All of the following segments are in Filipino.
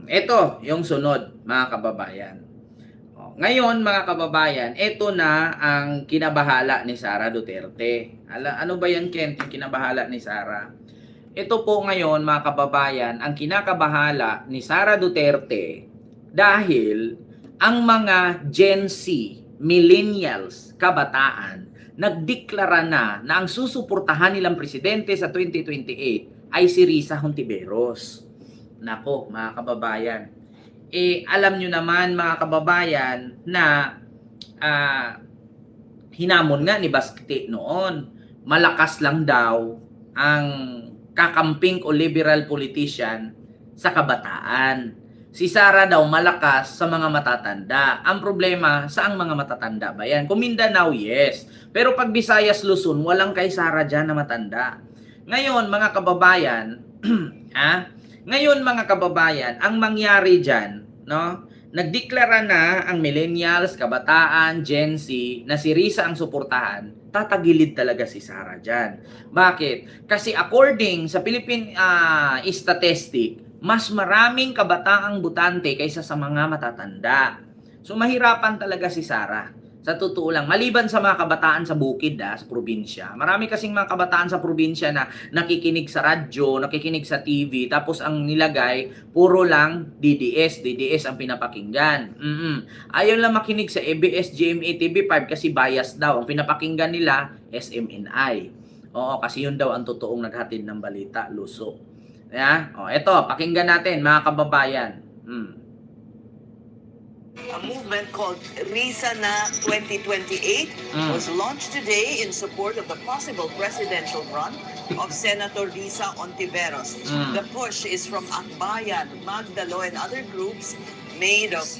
Ito yung sunod, mga kababayan. Ngayon, mga kababayan, ito na ang kinabahala ni Sara Duterte. Ano ba yan, Ken, yung kinabahala ni Sara? Ito po ngayon, mga kababayan, ang kinakabahala ni Sara Duterte dahil ang mga Gen Z, millennials, kabataan, nagdeklara na ang susuportahan nilang presidente sa 2028 ay si Risa Hontiveros. Nako, mga kababayan, alam nyo naman mga kababayan na ah, hinamon nga ni Basketi noon, malakas lang daw ang kakamping o liberal politician sa kabataan. Si Sara daw malakas sa mga matatanda. Ang problema, saang mga matatanda ba yan? Kung Mindanao, yes. Pero pag Visayas, Luzon, walang kay Sara dyan na matanda. Ngayon, mga kababayan, ngayon mga kababayan, ang mangyari dyan, no? Nagdeklara na ang millennials, kabataan, Gen Z na si Risa ang suportahan, tatagilid talaga si Sara dyan. Bakit? Kasi according sa Philippine statistic, mas maraming kabataang butante kaysa sa mga matatanda. So mahirapan talaga si Sara. Sa totoo lang, maliban sa mga kabataan sa bukid, sa probinsya. Marami kasing mga kabataan sa probinsya na nakikinig sa radyo, nakikinig sa TV, tapos ang nilagay, puro lang DDS ang pinapakinggan. Ayaw lang makinig sa ABS, GMA, TV5 kasi bias daw. Ang pinapakinggan nila, SMNI. Oo, kasi yun daw ang totoong naghatid ng balita, luso. Eto, pakinggan natin mga kababayan. A movement called Risa Na 2028 was launched today in support of the possible presidential run of Senator Risa Hontiveros. The push is from Akbayan, Magdalo, and other groups made up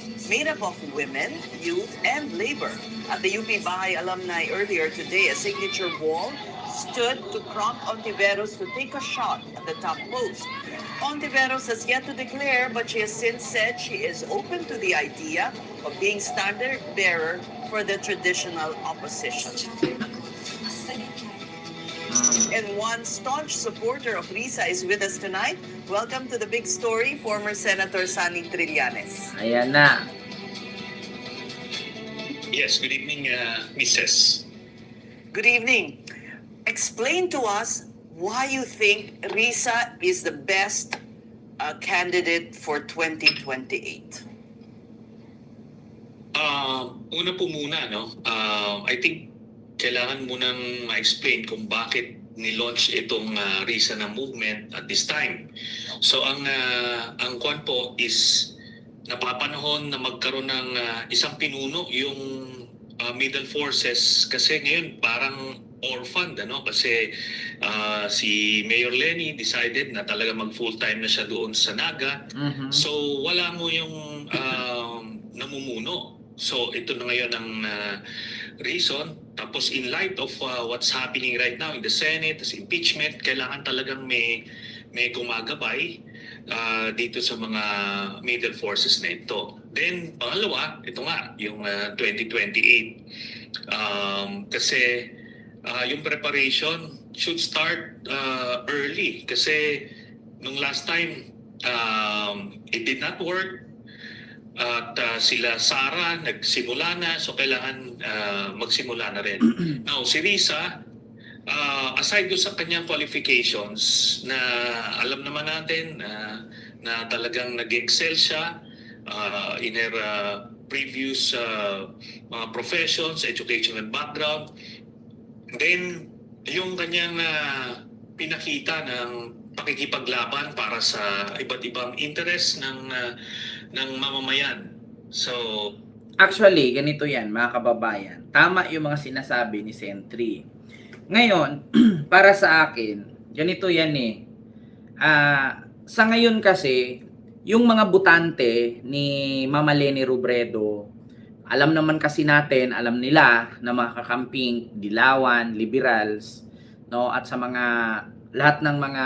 of women, youth, and labor. At the UP Bahay alumni earlier today, a signature wall stood to prompt Hontiveros to take a shot at the top post. Hontiveros has yet to declare, but she has since said she is open to the idea of being standard bearer for the traditional opposition. And one staunch supporter of Risa is with us tonight. Welcome to the big story, former Senator Sani Trillanes. Ayan na. Yes, good evening, Mrs. Good evening. Explain to us why you think Risa is the best candidate for 2028. Una po muna, no? I think kailangan munang ma-explain kung bakit ni-launch itong Risa na movement at this time. So ang kwan po is napapanahon na magkaroon ng isang pinuno yung middle forces kasi ngayon parang orphan, ano? Kasi si Mayor Lenny decided na talaga mag full-time na siya doon sa Naga. So wala mo yung namumuno. So ito na ngayon ang reason. Tapos in light of what's happening right now in the Senate, as impeachment, kailangan talagang may gumagabay dito sa mga middle forces na ito. Then pangalawa, ito nga, yung 2028. Kasi yung preparation should start early kasi nung last time it did not work at sila Sara nagsimula na, so kailangan magsimula na rin. Now si Risa, aside do sa kanyang qualifications na alam naman natin na talagang nag-excel siya in her previous mga professions, education and background. Then, yung kanyang pinakita ng pakikipaglaban para sa iba't ibang interest ng mamamayan. So, actually, ganito yan mga kababayan. Tama yung mga sinasabi ni Sentry. Ngayon, para sa akin, ganito yan sa ngayon kasi, yung mga butante ni Mama Leni Robredo, alam naman kasi natin, alam nila na mga kakamping, dilawan, liberals, no, at sa mga lahat ng mga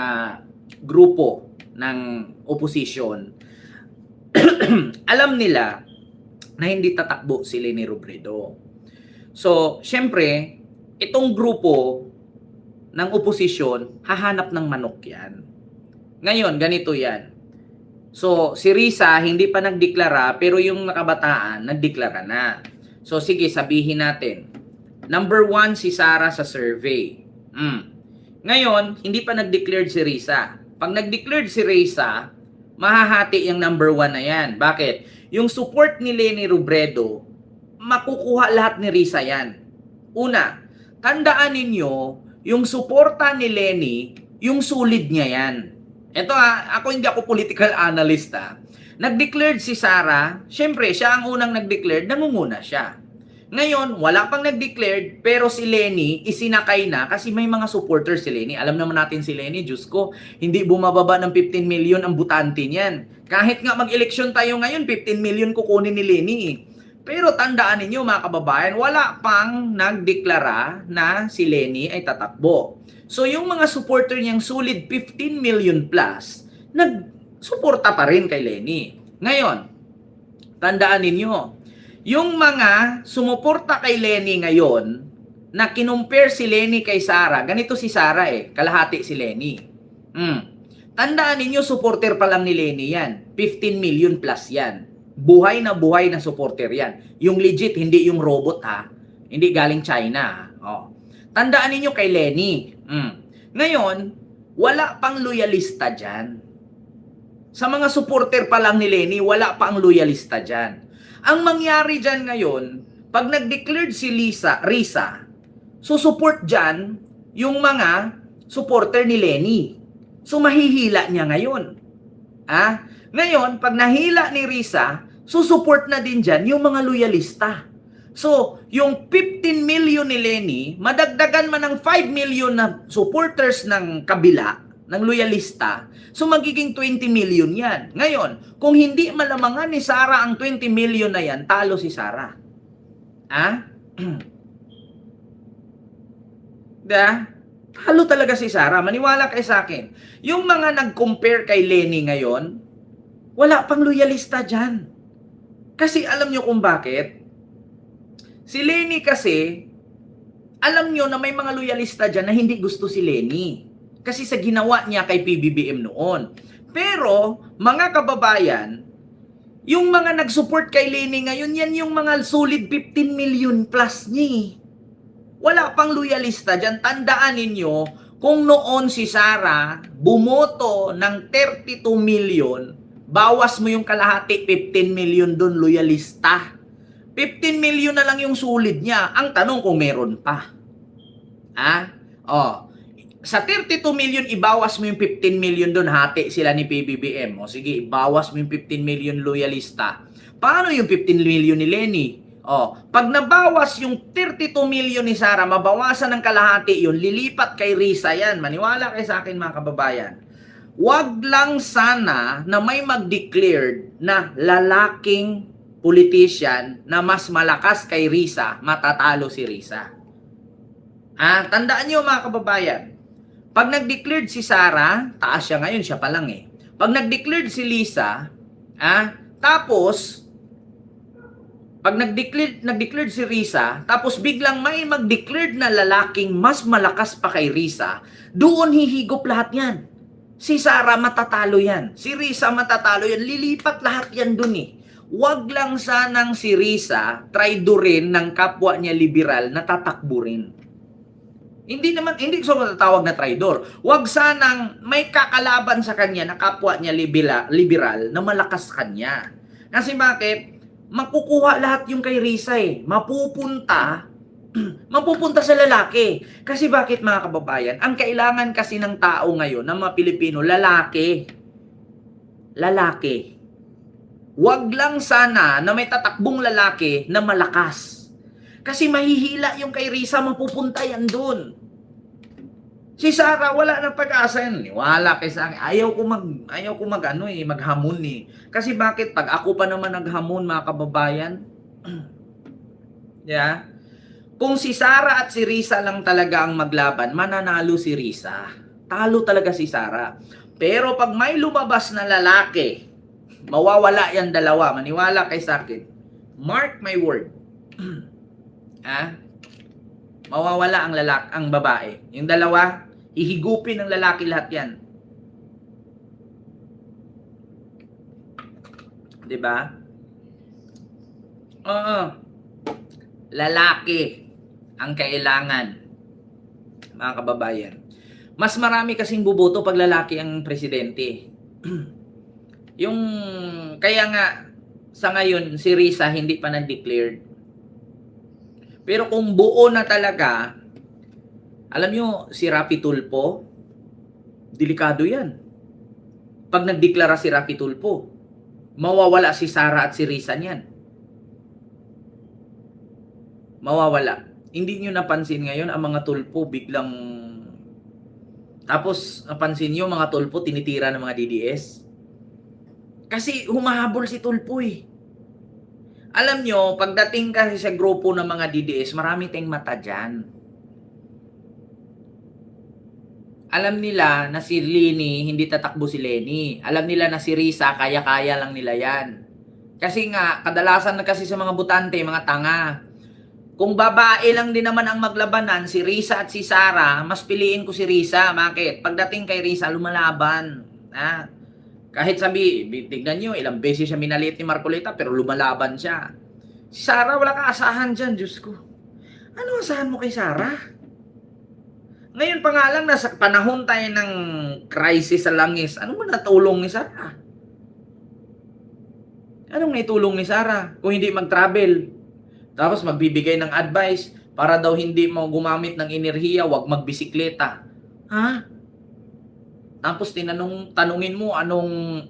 grupo ng opposition, alam nila na hindi tatakbo si Leni Robredo. So, syempre, itong grupo ng oposisyon, hahanap ng manok yan. Ngayon, ganito yan. So, si Risa hindi pa nagdeklara pero yung nakabataan nagdeklara na. So, sige, sabihin natin. Number 1 si Sara sa survey. Ngayon, hindi pa nag-declared si Risa. Pag nag-declared si Risa, mahahati yung number 1 na yan. Bakit? Yung support ni Leni Robredo, makukuha lahat ni Risa yan. Una, tandaan ninyo, yung suporta ni Leni, yung sulid niya yan. Ito ako hindi ako political analyst Nag-declared si Sara, syempre siya ang unang nag-declared, nangunguna siya. Ngayon, wala pang nag-declared, pero si Leni isinakay na kasi may mga supporters si Leni. Alam naman natin si Leni, Diyos ko, hindi bumababa ng 15 million ang butante niyan. Kahit nga mag-eleksyon tayo ngayon, 15 million kukunin ni Leni Pero tandaan ninyo mga kababayan, wala pang nagdeklara na si Leni ay tatakbo. So yung mga supporter niyang solid 15 million plus, nagsuporta pa rin kay Leni. Ngayon, tandaan ninyo, yung mga sumuporta kay Leni ngayon, na kinumpare si Leni kay Sara, ganito si Sara kalahati si Leni. Tandaan ninyo, supporter pa lang ni Leni yan. 15 million plus yan. Buhay na supporter yan. Yung legit, hindi yung robot Hindi galing China Tandaan ninyo kay Leni. Ngayon, wala pang loyalista dyan. Sa mga supporter pa lang ni Leni, wala pang loyalista dyan. Ang mangyari dyan ngayon, pag nag-declared si Risa, susupport dyan yung mga supporter ni Leni. So mahihila niya ngayon. Ngayon, pag nahila ni Risa, susupport na din dyan yung mga loyalista. So, yung 15 million ni Leni, madagdagan man ng 5 million na supporters ng kabila, ng loyalista, so magiging 20 million yan. Ngayon, kung hindi malamangan ni Sara ang 20 million na yan, talo si Sara. Talo talaga si Sara. Maniwala kayo sa akin. Yung mga nag-compare kay Leni ngayon, wala pang loyalista dyan. Kasi alam nyo kung bakit? Si Leni kasi, alam nyo na may mga loyalista dyan na hindi gusto si Leni. Kasi sa ginawa niya kay PBBM noon. Pero, mga kababayan, yung mga nag-support kay Leni ngayon, yan yung mga solid 15 million plus niya. Wala pang loyalista dyan. Tandaan ninyo, kung noon si Sara bumoto ng 32 million, bawas mo yung kalahati, 15 million doon loyalista. 15 million na lang yung sulit niya. Ang tanong kung meron pa. Sa 32 million, ibawas mo yung 15 million doon, hati sila ni PBBM. Sige, ibawas mo yung 15 million loyalista. Paano yung 15 million ni Leni? Pag nabawas yung 32 million ni Sara, mabawasan ng kalahati yun, lilipat kay Risa yan. Maniwala kayo sa akin mga kababayan. Wag lang sana na may mag-declared na lalaking politician na mas malakas kay Risa, matatalo si Risa. Tandaan nyo mga kababayan, pag nag-declared si Sara, taas siya ngayon, siya pa lang Pag nag-declared si Lisa, tapos, pag nag-declared si Risa, tapos biglang may mag-declared na lalaking mas malakas pa kay Risa, doon hihigop lahat yan. Si Sara matatalo yan. Si Risa matatalo yan. Lilipat lahat yan doon Wag lang sanang si Risa traidorin ng kapwa niya liberal na tatakbo rin. Hindi ko matatawag na traidor. Wag sanang may kakalaban sa kanya na kapwa niya liberal na malakas kanya. Kasi bakit? Makukuha lahat yung kay Risa Mapupunta sa lalaki. Kasi bakit mga kababayan? Ang kailangan kasi ng tao ngayon, ng mga Pilipino, lalaki. Lalaki. Wag lang sana na may tatakbong lalaki na malakas. Kasi mahihila yung kay Risa, mapupunta yan dun. Si Sara, wala na pag-asa yan. Wala kay sa akin. Ayaw ko maghamon Kasi bakit? Pag ako pa naman naghamon, mga kababayan, kung si Sara at si Risa lang talaga ang maglaban, mananalo si Risa. Talo talaga si Sara. Pero pag may lumabas na lalaki, mawawala yan dalawa. Maniwala kay sa akin. Mark my word. Mawawala ang babae. Yung dalawa, ihigupin ng lalaki lahat yan. 'di ba? Oo. Lalaki ang kailangan, mga kababayan. Mas marami kasing buboto pag lalaki ang presidente. Yung kaya nga sa ngayon si Risa hindi pa na-declared. Pero kung buo na talaga, alam nyo, si Rapi Tulfo, delikado yan. Pag nagdeklara si Rapi Tulfo, mawawala si Sara at si Risa niyan. Mawawala. Hindi nyo napansin ngayon ang mga Tulfo biglang... Tapos, napansin nyo mga Tulfo tinitira ng mga DDS? Kasi humahabol si Tulfo eh. Alam nyo, pagdating kasi sa grupo ng mga DDS, marami tayong mata dyan. Alam nila na si Leni, hindi tatakbo si Leni. Alam nila na si Risa, kaya-kaya lang nila yan. Kasi nga, kadalasan na kasi sa mga butante, mga tanga. Kung babae lang din naman ang maglabanan, si Risa at si Sara, mas piliin ko si Risa. Bakit? Pagdating kay Risa, lumalaban. Ha? Kahit sabi, tignan nyo, ilang beses siya minalit ni Marcoleta, pero lumalaban siya. Si Sara, wala kang asahan dyan, Diyos ko. Ano asahan mo kay Sara? Ngayon pa nga lang, nasa panahon tayo ng crisis sa langis, ano mo natulong ni Sara? Anong naitulong ni Sara? Kung hindi mag-travel, tapos magbibigay ng advice para daw hindi mo gumamit ng enerhiya, wag magbisikleta. Ha? Tapos tanungin mo anong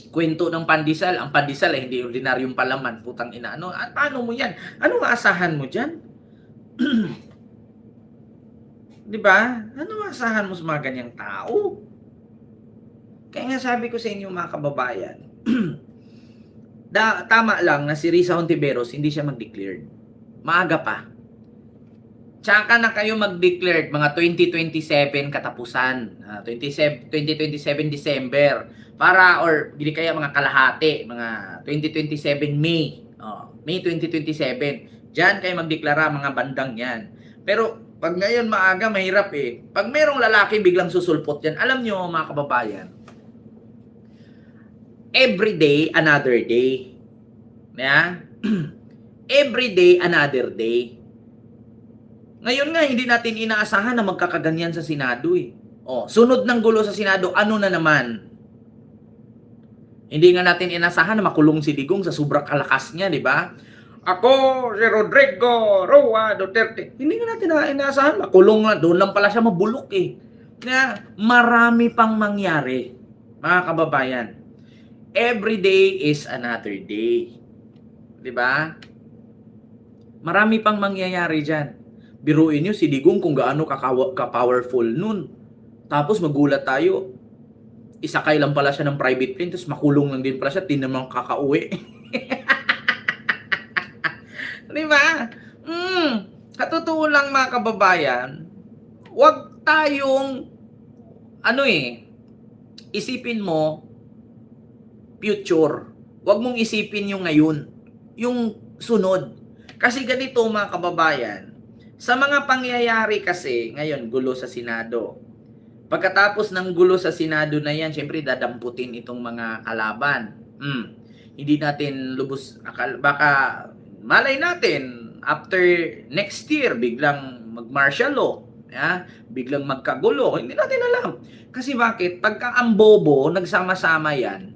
kwento ng pandesal. Ang pandesal hindi ordinaryong palaman. Putang ina. Paano mo yan? Anong aasahan mo dyan? Di ba? Anong aasahan mo sa mga ganyang tao? Kaya nga sabi ko sa inyo mga kababayan, tama lang na si Risa Hontiveros hindi siya mag-declared. Maaga pa. Tsaka na kayo mag-declared mga 2027 katapusan. 2027 December. Para, or hindi kaya mga kalahati, mga 2027 May. May 2027. Diyan kayo magdeklara mga bandang yan. Pero pag ngayon maaga, mahirap eh. Pag merong lalaki biglang susulpot yan, alam nyo mga kababayan, every day, another day. Yeah? Every day, another day. Ngayon nga, hindi natin inaasahan na magkakaganyan sa Senado eh. Sunod ng gulo sa Senado, ano na naman? Hindi nga natin inaasahan na makulong si Digong sa sobrang kalakas niya, di ba? Ako, si Rodrigo Roa Duterte. Hindi nga natin inaasahan, makulong na. Doon lang pala siya mabulok eh. Kaya marami pang mangyari, mga kababayan. Every day is another day. Di ba? Marami pang mangyayari dyan. Biruin nyo si Digong kung gaano ka-powerful nun. Tapos magulat tayo. Isakay lang pala siya ng private plane, tapos makulong lang din pala siya, tinamang kakauwi. Di ba? Katotoo lang mga kababayan, wag tayong, isipin mo, future. Wag mong isipin yung ngayon, yung sunod. Kasi ganito mga kababayan, sa mga pangyayari kasi, ngayon, gulo sa Senado. Pagkatapos ng gulo sa Senado na yan, syempre dadamputin itong mga kalaban. Hindi natin lubos, baka malay natin, after next year, biglang mag-martial law, biglang magkagulo, hindi natin alam. Kasi bakit? Pagka ang bobo, nagsama-sama yan,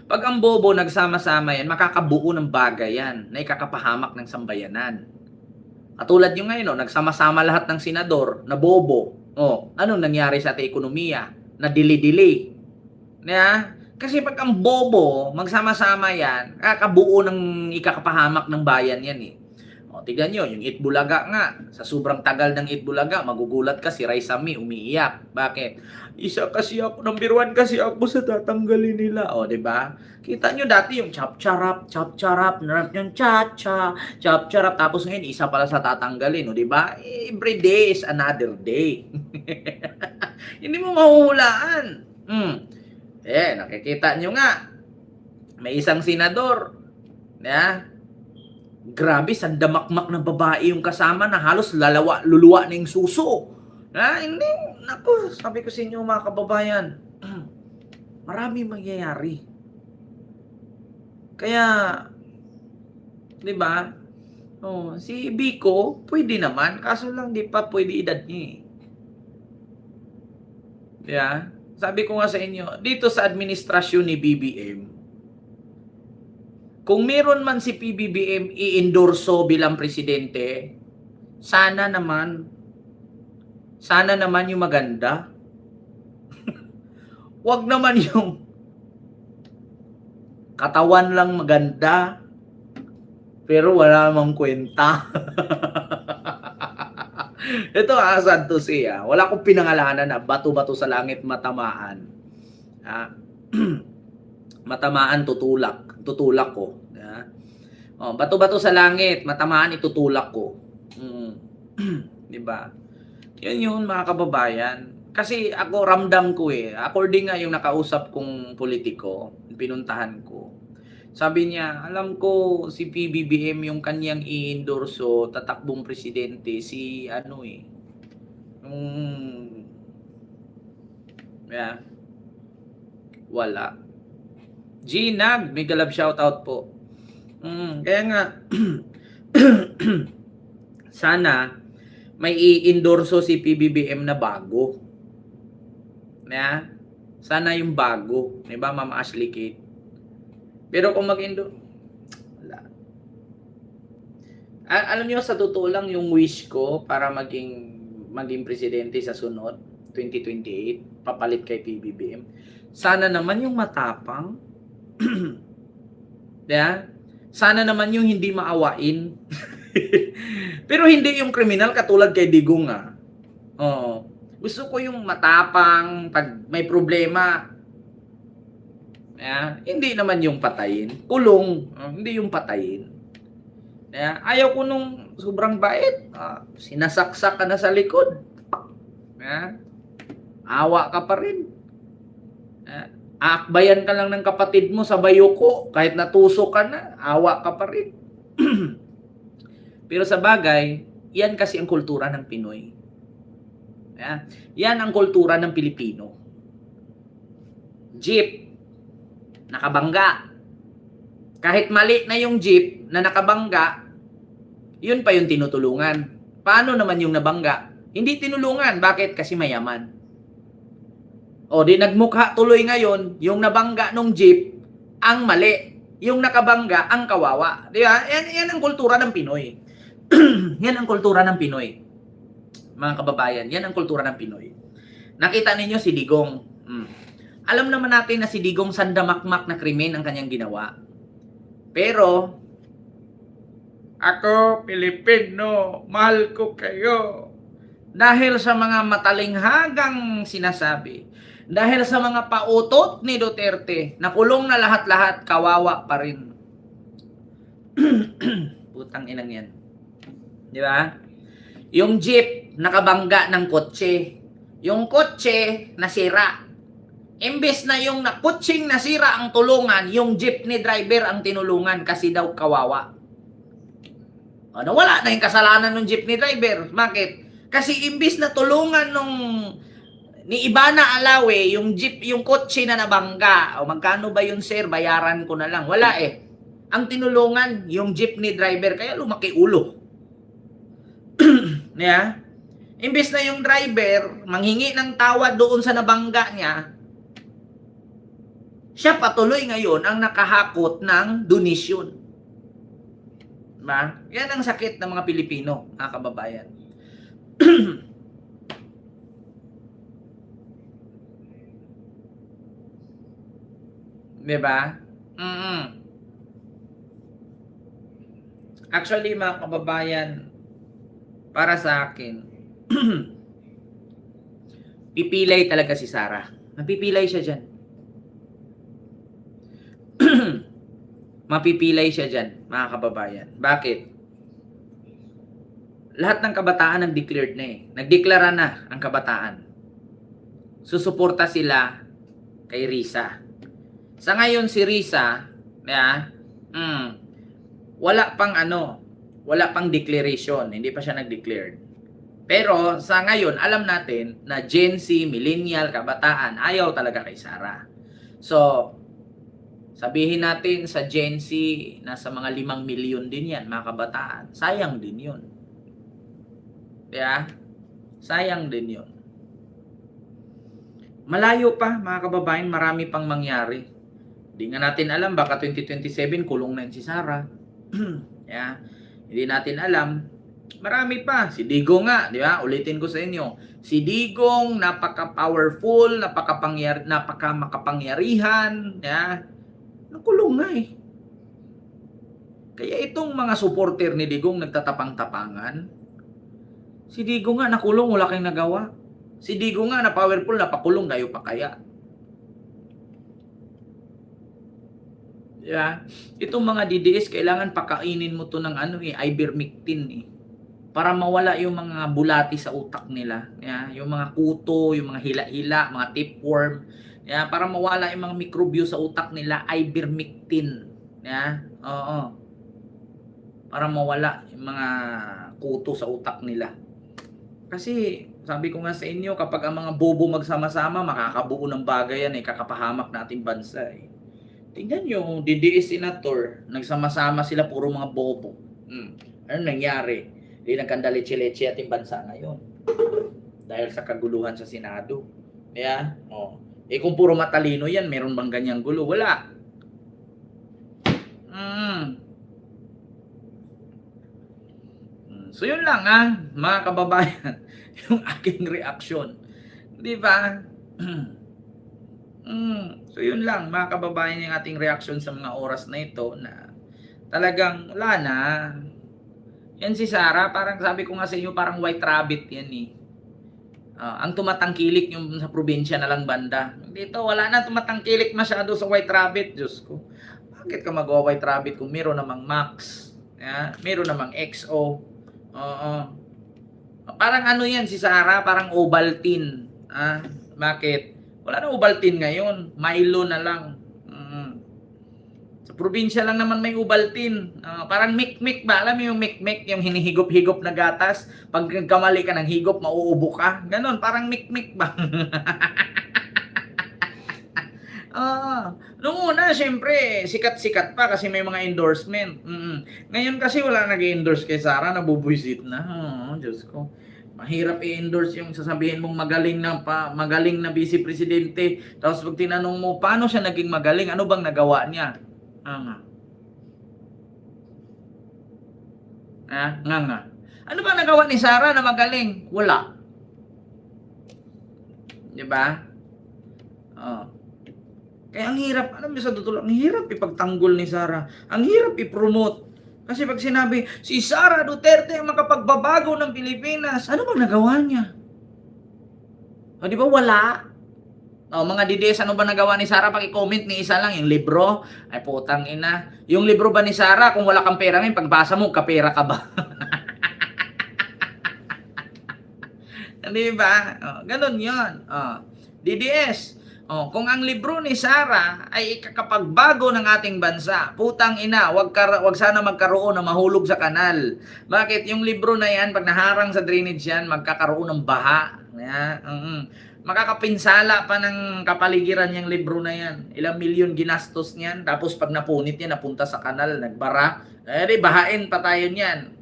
pag ang bobo nagsama-sama yan, makakabuo ng bagay yan na ikakapahamak ng sambayanan. Katulad yung ngayon, nagsama-sama lahat ng senador na bobo. Ano nangyari sa ating ekonomiya? Na dili-dili. Kasi pag ang bobo, magsama-sama yan, kakabuo ng ikakapahamak ng bayan yan eh. Tignan nyo, yung Itbulaga nga, sa sobrang tagal ng Itbulaga, magugulat ka si Raisa May umiiyak. Bakit? Isa kasi ako, number 1 kasi ako sa tatanggalin nila. Diba? Kita nyo dati yung chap-charap, narap yung cha-cha, chap-charap, tapos ngayon isa pala sa tatanggalin. Diba? Every day is another day. Hindi mo mahuhulaan. Nakikita nyo nga, may isang senador, grabe, sandamakmak na babae yung kasama na halos luluwa na yung suso. Hindi, naku, sabi ko sa inyo mga kababayan, marami mangyayari. Kaya, 'di ba? Oh, si Biko, pwede naman, kaso lang di pa pwede edad niya eh. 'Di ba? Sabi ko nga sa inyo, dito sa administrasyon ni BBM, kung meron man si PBBM i-endorso bilang presidente, sana naman yung maganda. Wag naman yung katawan lang maganda, pero wala namang kwenta. Ito sad to say, wala akong pinangalanan na bato-bato sa langit matamaan. Matamaan tutulak ko. Oh, bato-bato sa langit, matamaan itutulak ko. 'Di ba? Yun mga kababayan. Kasi ako ramdam ko according nga yung nakausap kong politiko, pinuntahan ko. Sabi niya, alam ko si PBBM yung kanyang i-endorso, tatakbong presidente, si ano wala. Ginag, may galab shoutout po. Kaya nga, sana may i-endorso si PBBM na bago. Sana yung bago. Diba, Ma'am Ashley Kate? Pero kung mag-endorso, wala. Alam niyo, sa totoo lang, yung wish ko para maging presidente sa sunod, 2028, papalit kay PBBM, sana naman yung matapang. Sana naman yung hindi maawain. Pero hindi yung kriminal katulad kay Digong Oo. Gusto ko yung matapang pag may problema. Hindi naman yung patayin. Kulong. Hindi yung patayin. Ayaw ko nung sobrang bait. Sinasaksak ka na sa likod. Awa ka pa rin. Aakbayan ka lang ng kapatid mo sa bayoko. Kahit natusok ka na, awa ka pa rin. Pero sa bagay, yan kasi ang kultura ng Pinoy. Yan ang kultura ng Pilipino. Jeep, nakabangga. Kahit mali na yung jeep na nakabangga, yun pa yung tinutulungan. Paano naman yung nabangga? Hindi tinulungan. Bakit? Kasi mayaman. O di nagmukha tuloy ngayon, yung nabangga nung jeep, ang mali. Yung nakabangga, ang kawawa. Di ba? Yan ang kultura ng Pinoy. Yan ang kultura ng Pinoy. Mga kababayan, yan ang kultura ng Pinoy. Nakita ninyo si Digong. Alam naman natin na si Digong sandamakmak na krimen ang kanyang ginawa. Pero, ako, Pilipino, mahal ko kayo. Dahil sa mga matalinghagang sinasabi, dahil sa mga pautot ni Duterte, nakulong na lahat-lahat, kawawa pa rin. Putang inang yan. Di ba? Yung jeep, nakabangga ng kotse. Yung kotse, nasira. Imbes na yung kutsing nasira ang tulungan, yung jeepney driver ang tinulungan kasi daw kawawa. Wala na yung kasalanan ng jeepney driver. Bakit? Kasi imbes na tulungan ni Ibana Alawe, yung jeep, yung kotse na nabangga, magkano ba yun sir, bayaran ko na lang. Wala Ang tinulungan, yung jeepney driver, kaya lumaki ulo. Imbes na yung driver, manghingi ng tawad doon sa nabangga niya, siya patuloy ngayon ang nakahakot ng donation. Diba? Yan ang sakit ng mga Pilipino, mga kababayan. Diba? Actually, mga kababayan, para sa akin, pipilay talaga si Sara. Mapipilay siya dyan. Mapipilay siya dyan, mga kababayan. Bakit? Lahat ng kabataan nag-declared na Nagdeklara na ang kabataan. Susuporta sila kay Risa. Sa ngayon si Risa, wala pang declaration, hindi pa siya nag-declared. Pero sa ngayon, alam natin na Gen Z, millennial, kabataan, ayaw talaga kay Sara. So, Sabihin natin sa Gen Z, nasa mga 5 milyon din yan, mga kabataan. Sayang din yun. Kaya, sayang din yun. Malayo pa, mga kababayan, marami pang mangyari. Hindi nga natin alam, baka 2027 kulong na yun si Sara. Yeah. Hindi natin alam. Marami pa. Si Digong nga, di ba? Ulitin ko sa inyo. Si Digong, napaka-powerful, napaka-makapangyarihan. Yeah. Nakulong na eh. Kaya itong mga supporter ni Digong nagtatapang-tapangan. Si Digong nga nakulong, wala kayong nagawa. Si Digong nga na powerful, napakulong, kayo pa kaya. Yeah. Itong mga DDS, kailangan pakainin mo to ng ivermectin eh. Para mawala yung mga bulati sa utak nila. Yeah. Yung mga kuto, yung mga hila-hila, mga tapeworm. Yeah. Para mawala yung mga mikrobyo sa utak nila, ivermectin. Yeah. Oo. Para mawala yung mga kuto sa utak nila. Kasi, sabi ko nga sa inyo, kapag ang mga bobo magsama-sama, makakabuo ng bagay yan eh, kakapahamak natin bansa eh. Tingnan nyo, DDS senator, nagsama-sama sila, puro mga bobo. Ano nangyari? Hindi nagkandalitsi-letsi ating bansa ngayon. Dahil sa kaguluhan sa Senado. Kaya, kung puro matalino yan, meron bang ganyang gulo? Wala. So yun lang mga kababayan, yung aking reaksyon. Di ba? So yun lang mga kababayan, yung ating reaksyon sa mga oras na ito na talagang wala na. Yan si Sara, parang sabi ko nga sa inyo, parang white rabbit yan eh. Ang tumatangkilik yung sa probinsya na lang banda. Dito wala na tumatangkilik masyado sa white rabbit. Diyos ko. Bakit ka magawa white rabbit kung meron namang Max? Meron namang XO. Parang ano yan si Sara, parang Ovaltine. Bakit? Wala na Ovaltine ngayon. Milo na lang. Sa probinsya lang naman may Ovaltine. Parang mikmik ba? Alam mo yung mikmik, yung hinihigop-higop na gatas? Pag kamali ka ng higop, mauubo ka. Ganon, parang mikmik ba? Noong una, syempre, sikat-sikat pa kasi may mga endorsement. Ngayon kasi wala nag-endorse kay Sara, nabubuisit na. Diyos ko. Mahirap i-endorse yung sasabihin mong magaling na vice presidente. Tapos pag tinanong mo, paano siya naging magaling? Ano bang nagawa niya? Ano bang nagawa ni Sara na magaling? Wala. Diba? Kaya ang hirap, alam mo sa tutulong, ang hirap ipagtanggol ni Sara. Ang hirap i-promote. Kasi pag sinabi, si Sara Duterte ang makapagbabago ng Pilipinas, ano bang nagawa niya? Di ba wala? Mga DDS, ano ba nagawa ni Sara? Paki-comment ni isa lang, yung libro. Ay putang ina. Yung libro ba ni Sara, kung wala kang pera ngayon, pagbasa mo, kapera ka ba? Di ba? Ganun yun. DDS. Kung ang libro ni Sara ay ikakapagbago ng ating bansa, putang ina, wag sana magkaroon na mahulog sa kanal. Bakit? Yung libro na yan, pag naharang sa drainage yan, magkakaroon ng baha. Makakapinsala pa ng kapaligiran yung libro na yan. Ilang milyon ginastos niyan, tapos pag napunit yan, napunta sa kanal, nagbara. Bahain pa tayo niyan.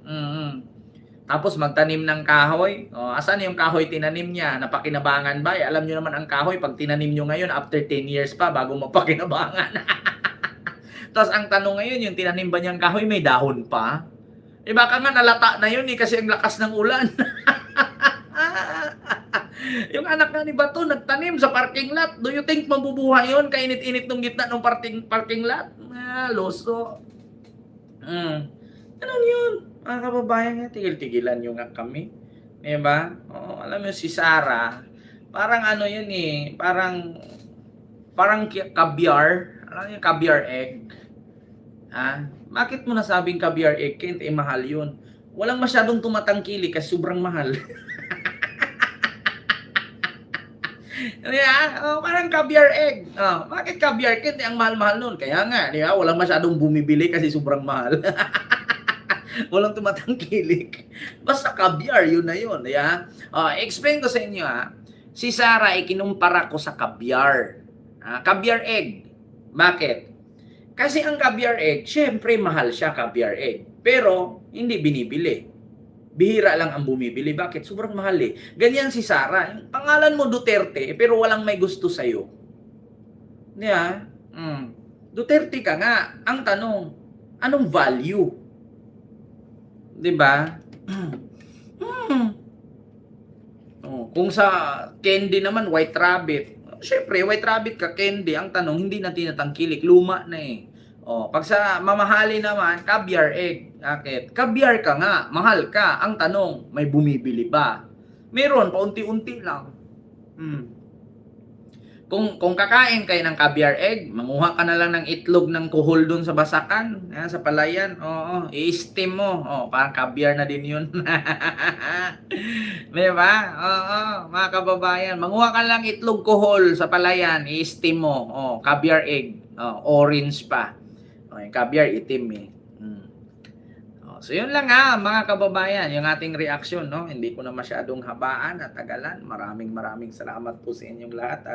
Tapos magtanim ng kahoy. Asan yung kahoy tinanim niya? Napakinabangan ba? Alam niyo naman ang kahoy, pag tinanim niyo ngayon, after 10 years pa, bago mapakinabangan. Tapos ang tanong ngayon, yung tinanim ba niyang kahoy, may dahon pa? Baka nga nalata na yun kasi ang lakas ng ulan. Yung anak nga ni Bato, nagtanim sa parking lot. Do you think mabubuhay yun? Kainit-init nung gitna ng parking lot? Loso. Ano yun? Mga kababayan, tigil-tigilan nyo nga kami. Diba? Alam mo si Sara, parang ano yun eh, parang caviar. Alam mo yung caviar egg? Bakit mo nasabing caviar egg? Kaya mahal yun. Walang masyadong tumatangkili kasi sobrang mahal. Parang caviar egg. Bakit caviar egg? Ang mahal-mahal nun. Kaya nga, di ba? Walang masyadong bumibili kasi sobrang mahal. Walang tumatangkilik. Basta caviar, yun na yun. Explain ko sa inyo si Sara ay kinumpara ko sa caviar. Caviar egg. Bakit? Kasi ang caviar egg, syempre mahal siya caviar egg. Pero hindi binibili. Bihira lang ang bumibili. Bakit? Sobrang mahal eh. Ganyan si Sara. Yung pangalan mo Duterte, pero walang may gusto sa'yo. Di ba? Duterte ka nga. Ang tanong, anong value? Di ba? Kung sa candy naman, White Rabbit. Siyempre, White Rabbit ka, candy. Ang tanong, hindi na tinatangkilik. Luma na eh. Pag sa mamahali naman, caviar egg. Bakit? Caviar ka nga, mahal ka. Ang tanong, may bumibili ba? Meron, paunti-unti lang. Kung kakain kayo ng caviar egg, manguha ka na lang ng itlog ng kuhol doon sa basakan, sa palayan. I-steam mo. Parang caviar na din yun. Di ba? Mga kababayan, manguha ka lang itlog kuhol sa palayan, i-steam mo. Caviar egg. Orange pa. Yung caviar itim eh. So yun lang mga kababayan, yung ating reaction, no? Hindi ko na masyadong habaan at tagalan. Maraming salamat po sa inyong lahat.